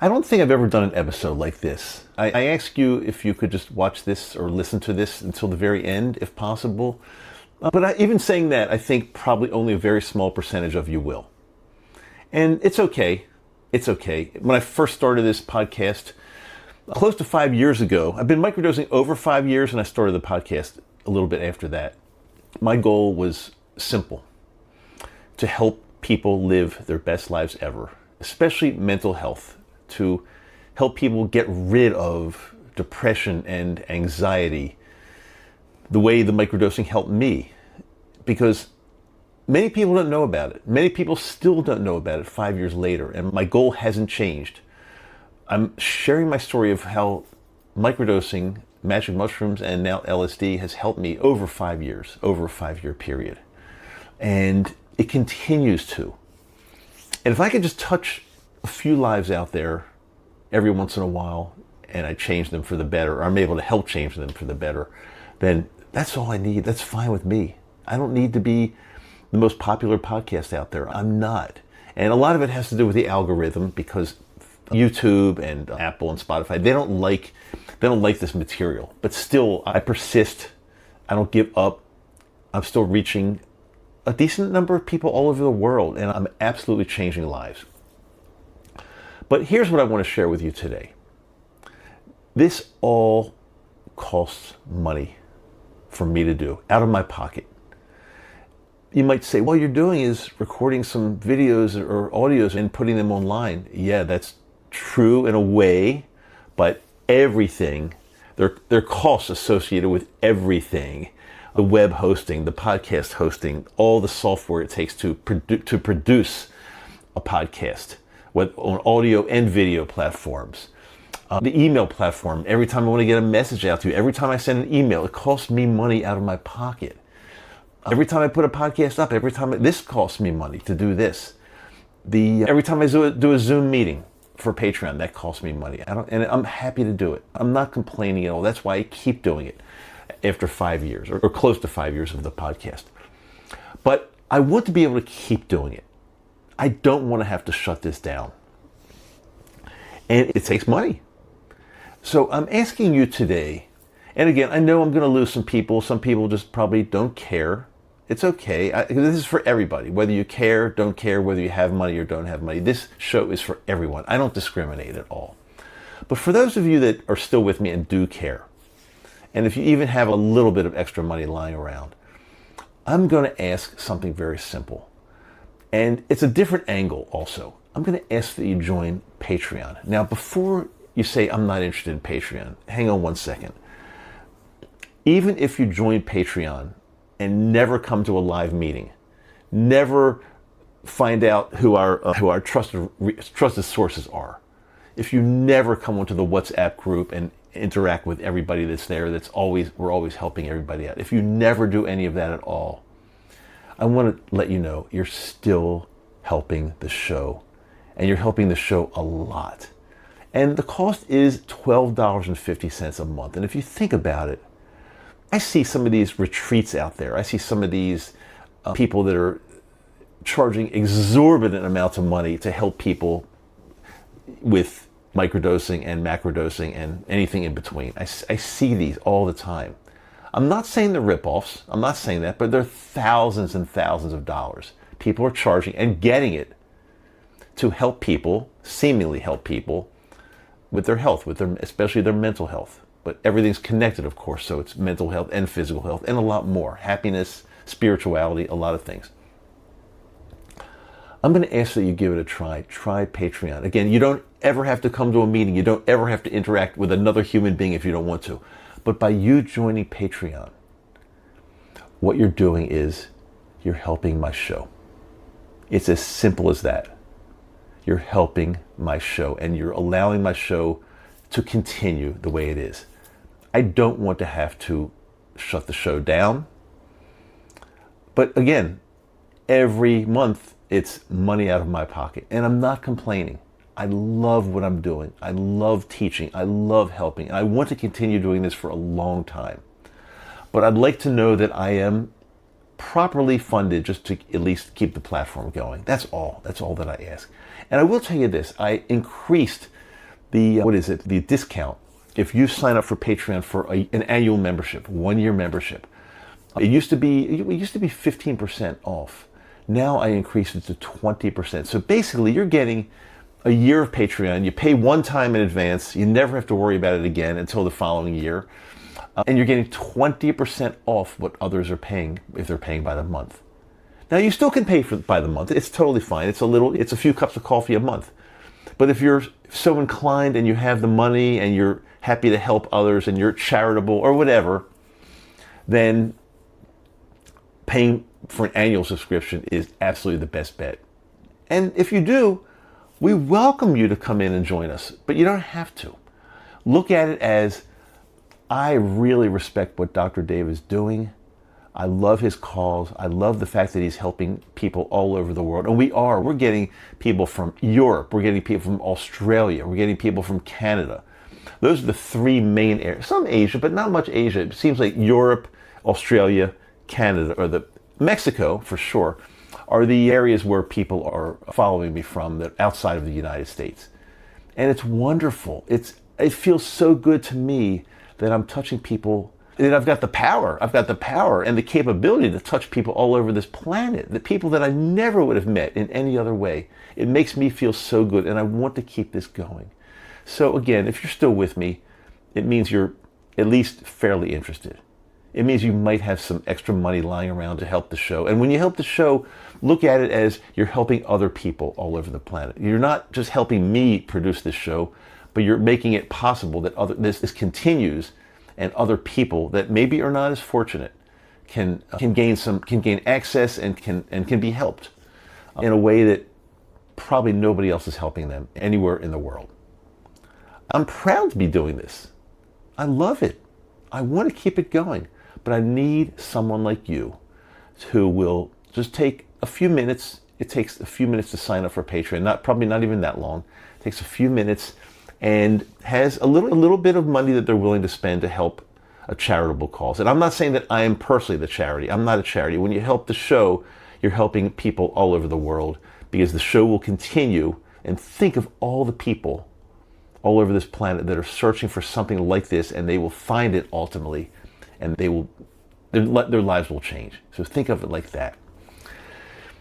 I don't think I've ever done an episode like this. I ask you if you could just watch this or listen to this until the very end, if possible. Even saying that, I think probably only a very small percentage of you will. And it's okay. It's okay. When I first started this podcast, close to 5 years ago, I've been microdosing over 5 years, and I started the podcast a little bit after that. My goal was simple: to help people live their best lives ever, especially mental health, to help people get rid of depression and anxiety the way the microdosing helped me. Because many people don't know about it. Many people still don't know about it 5 years later, and my goal hasn't changed. I'm sharing my story of how microdosing, magic mushrooms, and now LSD has helped me over 5 years, over a 5-year period. And it continues to. And if I could just touch a few lives out there every once in a while, and I change them for the better, or I'm able to help change them for the better, then that's all I need. That's fine with me. I don't need to be the most popular podcast out there. I'm not. And a lot of it has to do with the algorithm, because YouTube and Apple and Spotify, they don't like this material. But still, I persist. I don't give up. I'm still reaching a decent number of people all over the world, and I'm absolutely changing lives. But here's what I want to share with you today. This all costs money for me to do, out of my pocket. You might say, all you're doing is recording some videos or audios and putting them online. Yeah, that's true in a way, but everything, there are costs associated with everything. The web hosting, the podcast hosting, all the software it takes to produce a podcast, on audio and video platforms. The email platform, every time I want to get a message out to you, every time I send an email, it costs me money out of my pocket. Every time I put a podcast up, this costs me money to do this. Every time I do a Zoom meeting for Patreon, that costs me money. And I'm happy to do it. I'm not complaining at all. That's why I keep doing it after 5 years, or close to 5 years of the podcast. But I want to be able to keep doing it. I don't want to have to shut this down. And it takes money. So I'm asking you today, and again, I know I'm going to lose some people. Some people just probably don't care. It's okay. This is for everybody. Whether you care, don't care, whether you have money or don't have money. This show is for everyone. I don't discriminate at all. But for those of you that are still with me and do care, and if you even have a little bit of extra money lying around, I'm going to ask something very simple. And it's a different angle also. I'm going to ask that you join Patreon. Now, before you say, I'm not interested in Patreon, hang on one second. Even if you join Patreon and never come to a live meeting, never find out who our trusted sources are, if you never come onto the WhatsApp group and interact with everybody that's there, we're always helping everybody out. If you never do any of that at all, I want to let you know you're still helping the show, and you're helping the show a lot. And the cost is $12.50 a month. And if you think about it, I see some of these retreats out there. I see some of these people that are charging exorbitant amounts of money to help people with microdosing and macrodosing and anything in between. I see these all the time. I'm not saying they're ripoffs. I'm not saying that, but they're thousands and thousands of dollars. People are charging and getting it to help people, seemingly help people, with their health, especially their mental health. But everything's connected, of course, so it's mental health and physical health and a lot more. Happiness, spirituality, a lot of things. I'm going to ask that you give it a try. Try Patreon. Again, you don't ever have to come to a meeting. You don't ever have to interact with another human being if you don't want to. But by you joining Patreon, what you're doing is you're helping my show. It's as simple as that. You're helping my show, and you're allowing my show to continue the way it is. I don't want to have to shut the show down. But again, every month it's money out of my pocket, and I'm not complaining. I love what I'm doing. I love teaching. I love helping. And I want to continue doing this for a long time. But I'd like to know that I am properly funded just to at least keep the platform going. That's all. That's all that I ask. And I will tell you this. I increased The discount. If you sign up for Patreon for an annual membership, 1-year membership, it used to be 15% off. Now I increased it to 20%. So basically, you're getting a year of Patreon. You pay one time in advance. You never have to worry about it again until the following year. And you're getting 20% off what others are paying if they're paying by the month. Now, you still can pay by the month. It's totally fine. It's a few cups of coffee a month. But if you're so inclined and you have the money and you're happy to help others and you're charitable or whatever, then paying for an annual subscription is absolutely the best bet. And if you do, we welcome you to come in and join us, but you don't have to. Look at it as, I really respect what Dr. Dave is doing. I love his cause. I love the fact that he's helping people all over the world. And we're getting people from Europe. We're getting people from Australia. We're getting people from Canada. Those are the 3 main areas. Some Asia, but not much Asia. It seems like Europe, Australia, Canada, or Mexico for sure, are the areas where people are following me from that outside of the United States. And it's wonderful. It feels so good to me that I'm touching people, that I've got the power and the capability to touch people all over this planet, the people that I never would have met in any other way. It makes me feel so good, and I want to keep this going. So again, if you're still with me, it means you're at least fairly interested. It means you might have some extra money lying around to help the show. And when you help the show, look at it as you're helping other people all over the planet. You're not just helping me produce this show, but you're making it possible that this continues, and other people that maybe are not as fortunate can gain access and can be helped in a way that probably nobody else is helping them anywhere in the world. I'm proud to be doing this. I love it. I want to keep it going, but I need someone like you who will just take a few minutes. It takes a few minutes to sign up for Patreon, probably not even that long. It takes a few minutes and has a little bit of money that they're willing to spend to help a charitable cause. And I'm not saying that I am personally the charity. I'm not a charity. When you help the show, you're helping people all over the world, because the show will continue. And think of all the people all over this planet that are searching for something like this, and they will find it ultimately, and their lives will change. So think of it like that.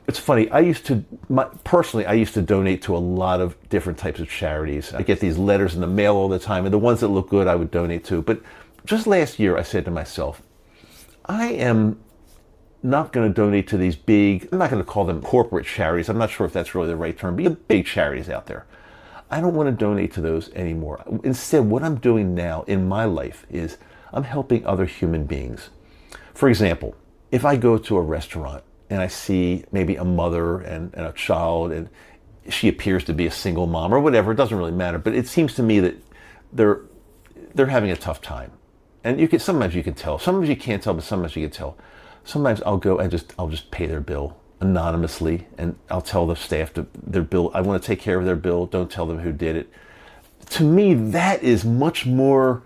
It's funny, I used to donate to a lot of different types of charities. I get these letters in the mail all the time, and the ones that look good I would donate to. But just last year I said to myself, I am not going to donate to these big, I'm not going to call them corporate charities. I'm not sure if that's really the right term, but the big charities out there. I don't want to donate to those anymore. Instead, what I'm doing now in my life is I'm helping other human beings. For example, if I go to a restaurant and I see maybe a mother and a child, and she appears to be a single mom or whatever, it doesn't really matter, but it seems to me that they're having a tough time. And sometimes you can tell. Sometimes you can't tell, but sometimes you can tell. Sometimes I'll go and I'll just pay their bill anonymously, and I'll tell the staff their bill. I want to take care of their bill. Don't tell them who did it. To me, that is much more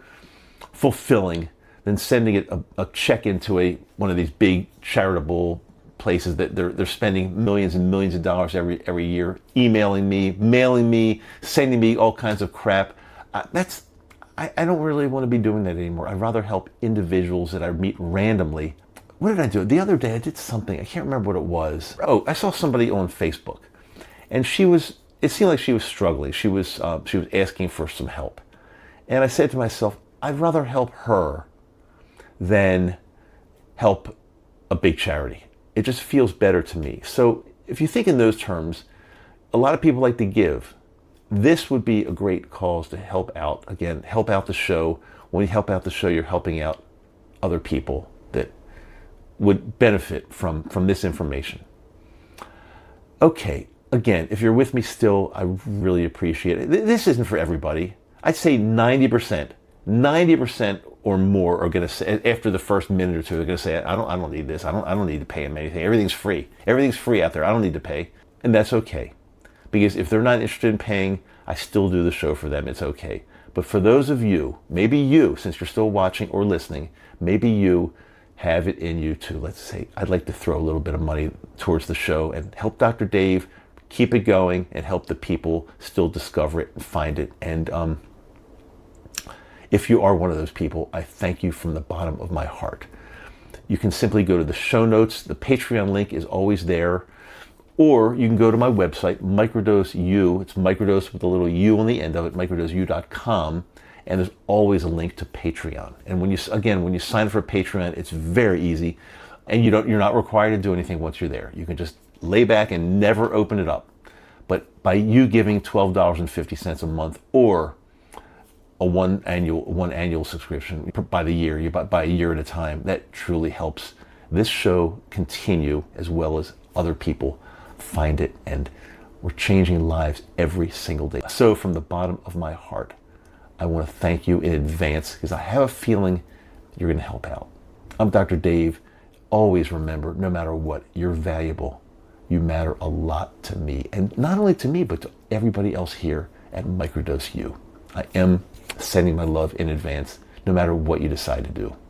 fulfilling than sending a check into one of these big charitable places that they're spending millions and millions of dollars every year, emailing me, mailing me, sending me all kinds of crap. I don't really want to be doing that anymore. I'd rather help individuals that I meet randomly. What did I do? The other day I did something. I can't remember what it was. Oh, I saw somebody on Facebook, and it seemed like she was struggling. She was asking for some help. And I said to myself, I'd rather help her than help a big charity. It just feels better to me. So if you think in those terms, a lot of people like to give. This would be a great cause to help out. Again, help out the show. When you help out the show, you're helping out other people that would benefit from this information. Okay, again, if you're with me still, I really appreciate it. This isn't for everybody. I'd say 90% or more are going to say, after the first minute or two, they're going to say, I don't need this. I don't need to pay them anything. Everything's free. Everything's free out there. I don't need to pay. And that's okay. Because if they're not interested in paying, I still do the show for them. It's okay. But for those of you, maybe you, since you're still watching or listening, maybe you have it in you to, let's say, I'd like to throw a little bit of money towards the show and help Dr. Dave keep it going and help the people still discover it and find it. And if you are one of those people, I thank you from the bottom of my heart. You can simply go to the show notes. The Patreon link is always there. Or you can go to my website, Microdose U. It's microdose with a little U on the end of it, microdoseu.com. And there's always a link to Patreon. And when you sign up for Patreon, it's very easy. And you're not required to do anything once you're there. You can just lay back and never open it up. But by you giving $12.50 a month or a one annual subscription by the year, you buy a year at a time, that truly helps this show continue, as well as other people find it, and we're changing lives every single day. So from the bottom of my heart, I want to thank you in advance, because I have a feeling you're going to help out. I'm Dr. Dave. Always remember, no matter what, you're valuable. You matter a lot to me, and not only to me, but to everybody else here at Microdose U. I am sending my love in advance, no matter what you decide to do.